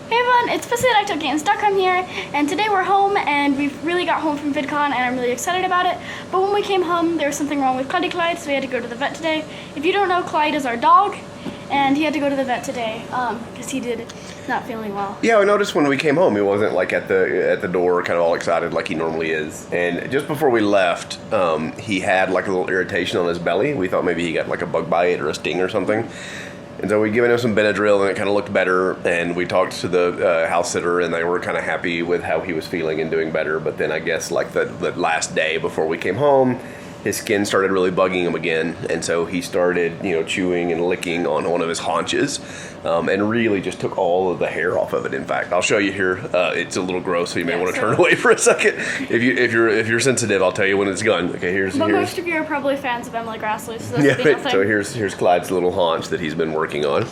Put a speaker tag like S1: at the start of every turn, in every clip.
S1: Hey everyone, it's Presley of ActOutGames.com here, and today we're home, and we've really got home from Vidcon, and I'm really excited about it. But when we came home, there was something wrong with Clyde, so we had to go to the vet today. If you don't know, Clyde is our dog, and he had to go to the vet today because he did not feeling well.
S2: Yeah, I noticed when we came home, he wasn't like at the door, kind of all excited like he normally is. And just before we left, he had like a little irritation on his belly. We thought maybe he got like a bug bite or a sting or something. And so we'd given him some Benadryl, and it kind of looked better. And we talked to the house sitter, and they were kind of happy with how he was feeling and doing better. But then I guess like the last day before we came home, his skin started really bugging him again. And so he started, chewing and licking on one of his haunches, and really just took all of the hair off of it. In fact, I'll show you here. It's a little gross, so you may want to turn away for a second. If you're sensitive, I'll tell you when it's gone. Okay, here's.
S1: Most of you are probably fans of Emily Grassley, so this will be nothing.
S2: So here's Clyde's little haunch that he's been working on.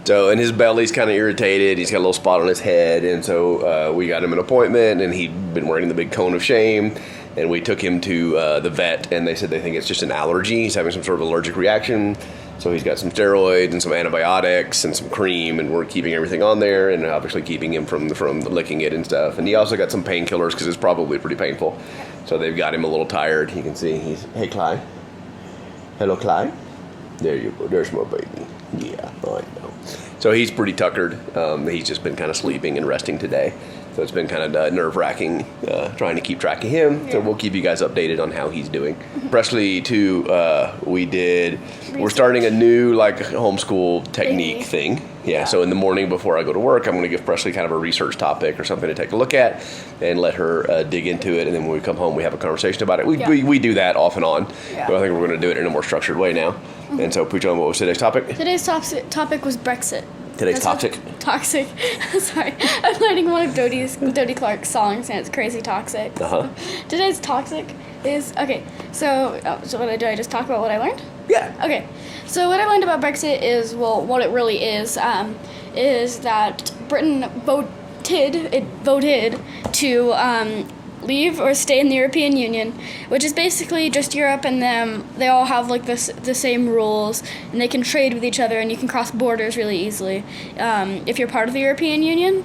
S2: So, and his belly's kind of irritated. He's got a little spot on his head, and so we got him an appointment, and he'd been wearing the big cone of shame, and we took him to the vet, and they said they think it's just an allergy. He's having some sort of allergic reaction, so he's got some steroids and some antibiotics and some cream, and we're keeping everything on there, and obviously keeping him from licking it and stuff. And he also got some painkillers because it's probably pretty painful. So they've got him a little tired. You can see hey, Clyde. Hello, Clyde. There you go. There's my baby. Yeah, I know. So he's pretty tuckered. He's just been kind of sleeping and resting today. So it's been kind of nerve-wracking trying to keep track of him. Yeah. So we'll keep you guys updated on how he's doing. Presley, too, we're starting a new homeschool technique thing. Yeah, so in the morning before I go to work, I'm going to give Presley kind of a research topic or something to take a look at and let her dig into it. And then when we come home, we have a conversation about it. We do that off and on. Yeah. But I think we're going to do it in a more structured way now. Mm-hmm. And so, Pujon, what was today's topic?
S1: Today's topic was Brexit.
S2: Today's toxic.
S1: Toxic. Sorry. I'm learning one of Dodie Clark's songs, and it's crazy toxic.
S2: Uh-huh.
S1: Today's toxic is, okay, so what do I just talk about what I learned?
S2: Yeah.
S1: Okay. So what I learned about Brexit is, well, what it really is that Britain voted to leave or stay in the European Union, which is basically just Europe and them. They all have the same rules, and they can trade with each other, and you can cross borders really easily if you're part of the European Union.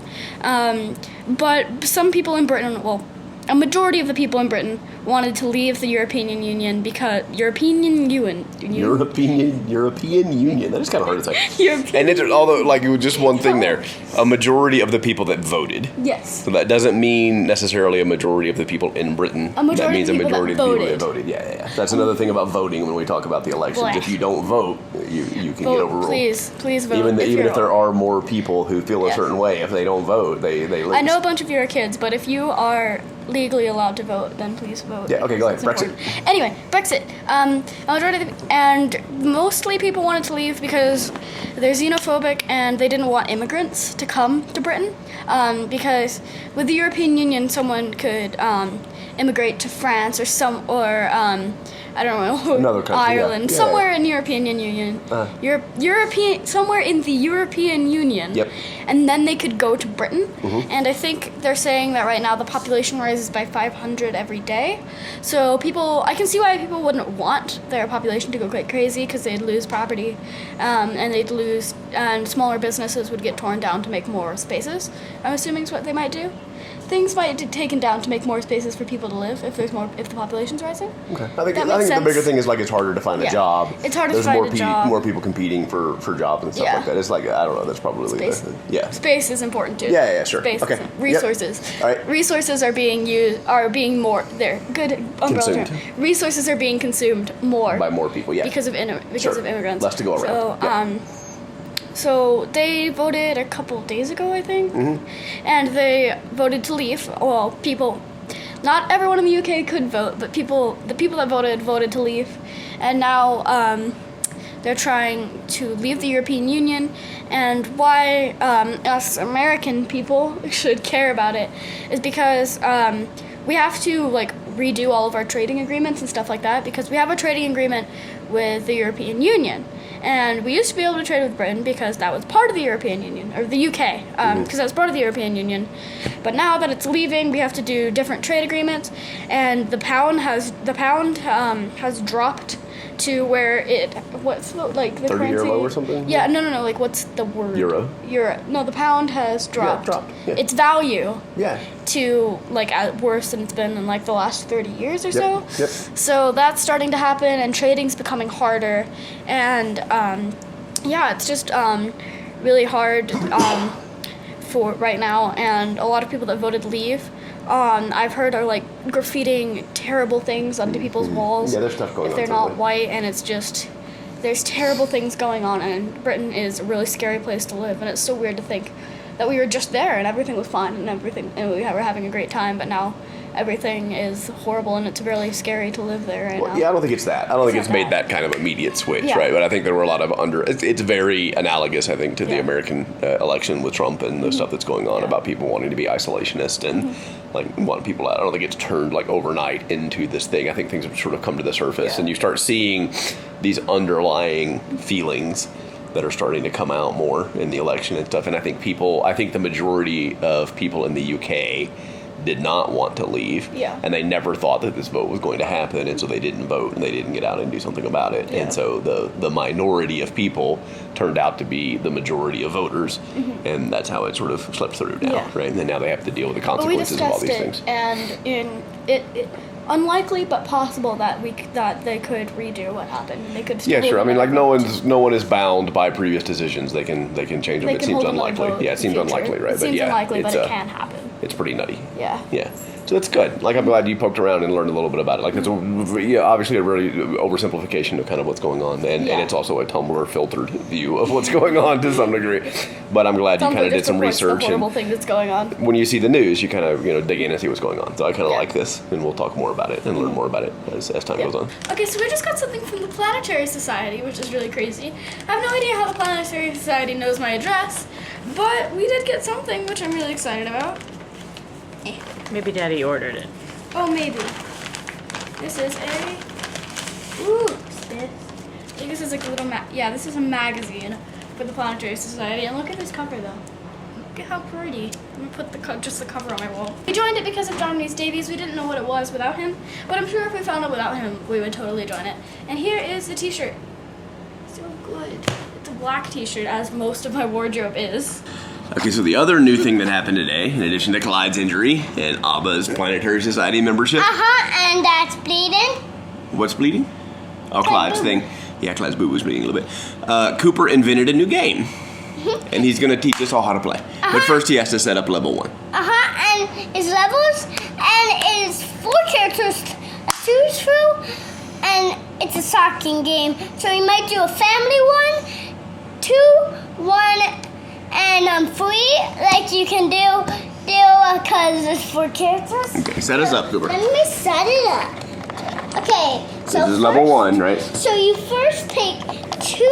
S1: But some people in Britain, well, a majority of the people in Britain wanted to leave the European Union because European Union. That is kind of hard to say.
S2: And it's although just one thing there, a majority of the people that voted.
S1: Yes.
S2: So that doesn't mean necessarily a majority of the people in Britain.
S1: That means a majority of the people that
S2: voted. Yeah. That's another thing about voting when we talk about the elections. If you don't vote, you can get overruled.
S1: Please vote.
S2: Even if there are more people who feel a certain way, if they don't vote, they lose.
S1: I know a bunch of you are kids, but if you are legally allowed to vote, then please vote.
S2: Yeah, okay, go ahead. Brexit.
S1: Anyway, Brexit. And mostly people wanted to leave because they're xenophobic and they didn't want immigrants to come to Britain. Because with the European Union, someone could immigrate to France or I don't know,
S2: another country,
S1: Ireland, somewhere in the European Union. Somewhere in the European Union.
S2: Yep.
S1: And then they could go to Britain.
S2: Mm-hmm.
S1: And I think they're saying that right now the population rises by 500 every day. So I can see why people wouldn't want their population to go quite crazy, because they'd lose property, and smaller businesses would get torn down to make more spaces. I'm assuming is what they might do. Things might get taken down to make more spaces for people to live if the population's rising.
S2: Okay. I think the bigger thing is it's harder to find a job.
S1: It's harder to find a job.
S2: More people competing for jobs and stuff like that. It's I don't know. That's probably
S1: space.
S2: Yeah.
S1: Space is important too.
S2: Yeah, sure.
S1: Space.
S2: Okay.
S1: Resources.
S2: Yep. All right.
S1: Resources are being more. They're good umbrella term. Resources are being consumed more
S2: by more people. Yeah.
S1: Because of immigrants.
S2: Less to go around.
S1: So they voted a couple days ago, I think, and they voted to leave. Well, not everyone in the UK could vote, but the people that voted to leave, and now they're trying to leave the European Union. And why us American people should care about it is because we have to redo all of our trading agreements and stuff like that, because we have a trading agreement with the European Union. And we used to be able to trade with Britain because that was part of the European Union, or the UK, because that was part of the European Union. But now that it's leaving, we have to do different trade agreements, and the pound has dropped to where what's like the
S2: 30-year
S1: currency?
S2: low or something?
S1: Yeah, no. Like, what's the word?
S2: Euro.
S1: No, the pound has dropped.
S2: Yeah.
S1: Its value.
S2: Yeah.
S1: To like at worse than it's been in like the last 30 years or so.
S2: Yep.
S1: So that's starting to happen, and trading's becoming harder, and it's just really hard for right now, and a lot of people that voted leave. I've heard are like graffitiing terrible things onto people's walls.
S2: Yeah, there's stuff going on.
S1: If they're not white, and it's just there's terrible things going on, and Britain is a really scary place to live, and it's so weird to think that we were just there and everything was fine and we were having a great time, but now everything is horrible and it's really scary to live there right now.
S2: Yeah, I don't think it's that. I don't think it's made that kind of immediate switch, right? But I think there were a lot of it's very analogous, I think, to the American election with Trump and the stuff that's going on about people wanting to be isolationist and like wanting people out. I don't think it's turned like overnight into this thing. I think things have sort of come to the surface and you start seeing these underlying feelings that are starting to come out more in the election and stuff. And I think the majority of people in the UK did not want to leave. Yeah. And they never thought that this vote was going to happen, and so they didn't vote and they didn't get out and do something about it. Yeah. And so the minority of people turned out to be the majority of voters, and that's how it sort of slipped through now, right? And then now they have to deal with the consequences of all these things.
S1: And it unlikely but possible that they could redo what happened. They could.
S2: Yeah, sure. I mean, like no one is bound by previous decisions. They can change them. It seems unlikely. Yeah, it seems unlikely, right?
S1: It seems unlikely, but it can happen.
S2: It's pretty nutty.
S1: Yeah.
S2: Yeah. So that's good. Like, I'm glad you poked around and learned a little bit about it. Like, it's obviously a really oversimplification of kind of what's going on, and it's also a Tumblr filtered view of what's going on to some degree. But I'm glad you kind of did some research.
S1: The horrible thing that's going on.
S2: When you see the news, you kind of dig in and see what's going on. So I kind of like this, and we'll talk more about it and learn more about it as time goes on.
S1: Okay, so we just got something from the Planetary Society, which is really crazy. I have no idea how the Planetary Society knows my address, but we did get something, which I'm really excited about.
S3: Maybe Daddy ordered it.
S1: Oh, maybe. This is what's this? I think this is like a little this is a magazine for the Planetary Society. And look at this cover, though. Look at how pretty. I'm gonna put just the cover on my wall. We joined it because of John Rhys Davies. We didn't know what it was without him, but I'm sure if we found it without him, we would totally join it. And here is the t-shirt. So good. It's a black t-shirt, as most of my wardrobe is.
S2: Okay, so the other new thing that happened today, in addition to Clyde's injury and Abba's Planetary Society membership.
S4: And that's bleeding.
S2: What's bleeding? Oh, Clyde's thing. Yeah, Clyde's boo-boo's bleeding a little bit. Cooper invented a new game. And he's going to teach us all how to play. But first he has to set up level 1.
S4: And it's levels, and it's 4 characters to choose from, and it's a soccer game. So you might do a family 1, 2, 1, and 3, like you can do because there's 4 characters.
S2: Okay, set us up, Cooper.
S4: Let me set it up. Okay, so
S2: this is level 1, right?
S4: So you first take 2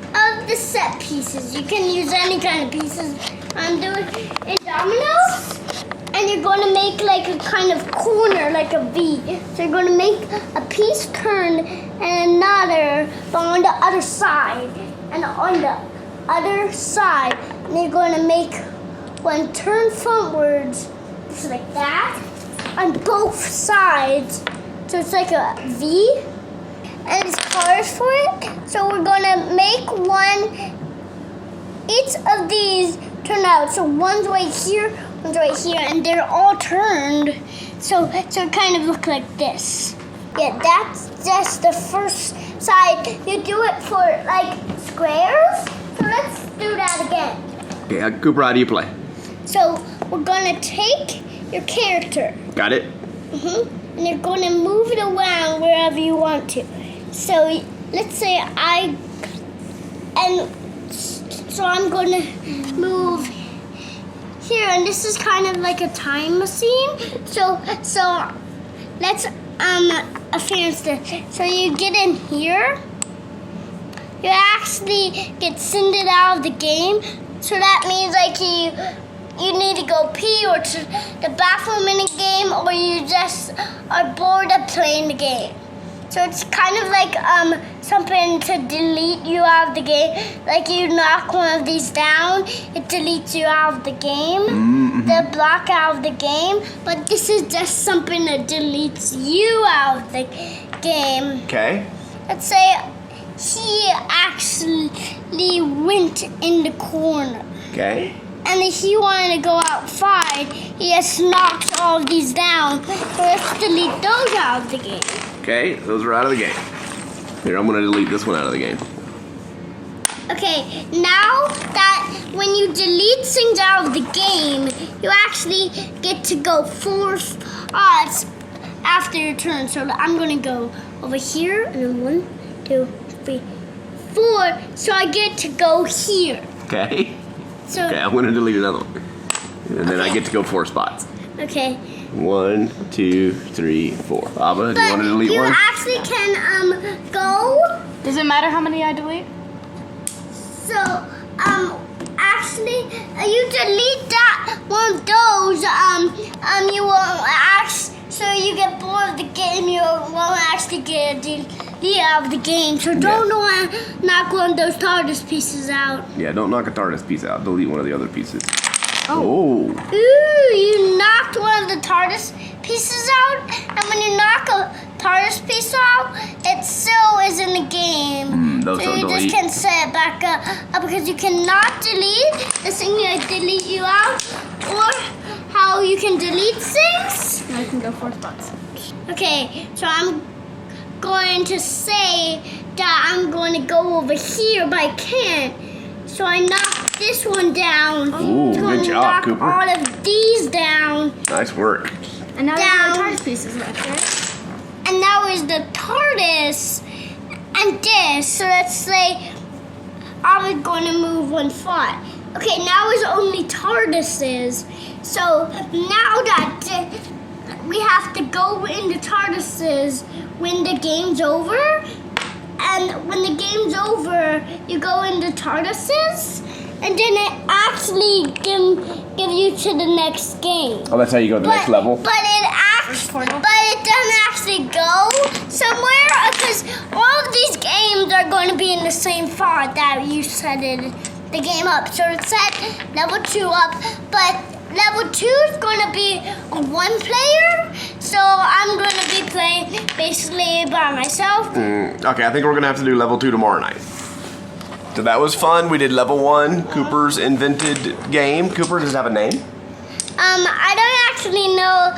S4: of the set pieces. You can use any kind of pieces. I'm doing in dominoes, and you're going to make like a kind of corner, like a V. So you're going to make a piece turn and another, but on the other side, and on the other side, and you're going to make one turn frontwards, just like that, on both sides. So it's like a V, and it's colors for it. So we're going to make one. Each of these turn out. So one's right here, and they're all turned. So it kind of look like this. Yeah, that's just the first side. You do it for like squares. So let's do that again.
S2: Okay, Cooper, how do you play?
S4: So we're gonna take your character.
S2: Got it?
S4: And you're gonna move it around wherever you want to. So let's say so I'm gonna move here, and this is kind of like a time machine. So let's advance this. So you get in here. You actually get sent out of the game. So that means like you need to go pee or to the bathroom in the game, or you just are bored of playing the game. So it's kind of like something to delete you out of the game. Like you knock one of these down, it deletes you out of the game. The block out of the game. But this is just something that deletes you out of the game.
S2: Okay.
S4: let's say he actually went in the corner.
S2: Okay.
S4: And if he wanted to go outside, he just knocked all of these down. So let's delete those out of the game.
S2: Okay, those are out of the game. Here, I'm going to delete this one out of the game.
S4: Okay, now that when you delete things out of the game, you actually get to go 4 spots after your turn. So I'm going to go over here, and then 1, 2, 3, 4. So I get to go here.
S2: Okay.
S4: So,
S2: Okay, I'm going to delete another one. And then I get to go 4 spots.
S4: Okay.
S2: 1, 2, 3, 4. Abba, do you want to delete
S4: you
S2: one?
S4: actually can go.
S1: Does it matter how many I delete?
S4: So actually, you delete that one of those. You won't so you get bored of the game. You won't actually get delete out of the game. So don't knock one of those TARDIS pieces out.
S2: Yeah, don't knock a TARDIS piece out. Delete one of the other pieces. Oh.
S4: Ooh, you knocked one of the TARDIS pieces out, and when you knock a TARDIS piece out, it still is in the game.
S2: Those
S4: So
S2: don't
S4: you just
S2: delete.
S4: can set it back up because you cannot delete the thing that delete you out, or how you can delete things.
S1: I can go 4 spots.
S4: Okay, so I'm going to say that I'm going to go over here, but I can't. So I knocked this one down.
S2: Ooh,
S4: It's going
S2: good
S4: to
S2: job,
S4: knock
S2: Cooper.
S4: all of these down.
S2: Nice work.
S1: And now
S4: Down.
S1: there's no TARDIS pieces left, right?
S4: And now is the TARDIS and this. So let's say I was going to move 1 spot. Okay, now is only TARDISes. So now that we have to go into TARDISes when the game's over. And when the game's over, you go into TARDISes. And then it actually give you to the next game.
S2: Oh, that's how you go to the next level?
S4: But it doesn't actually go somewhere because all of these games are going to be in the same font that you set it, the game up. So it's set level 2 up, but level 2 is going to be a 1 player. So I'm going to be playing basically by myself.
S2: Okay, I think we're going to have to do level 2 tomorrow night. So that was fun. We did level 1, Cooper's invented game. Cooper, does it have a name?
S4: I don't actually know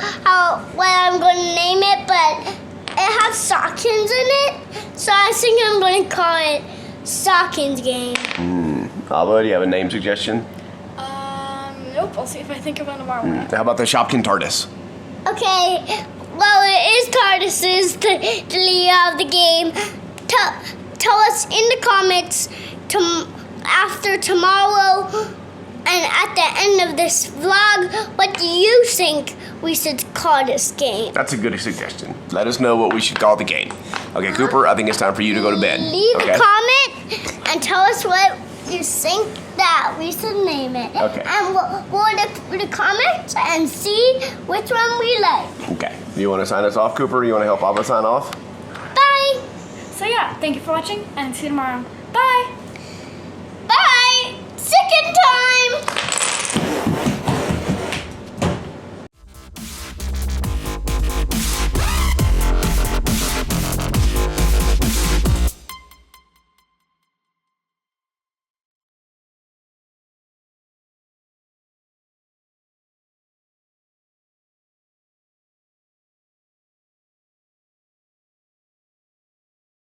S4: what I'm going to name it, but it has Sockins in it. So I think I'm going to call it Sockins Game.
S2: Abba, do you have a name suggestion?
S1: Nope. I'll see if I think of one tomorrow morning.
S2: How about the Shopkin TARDIS?
S4: Okay, well, it is TARDISes to delete out of the game. Tell us in the comments after tomorrow and at the end of this vlog, what do you think we should call this game?
S2: That's a good suggestion. Let us know what we should call the game. Okay, Cooper, I think it's time for you to go to bed.
S4: Leave
S2: Okay?
S4: a comment and tell us what you think that we should name it.
S2: Okay.
S4: And we'll look through the comments and see which one we like.
S2: Okay. You want to sign us off, Cooper? You want to help Abba sign off?
S4: Bye!
S1: So yeah, thank you for watching and see you tomorrow. Bye!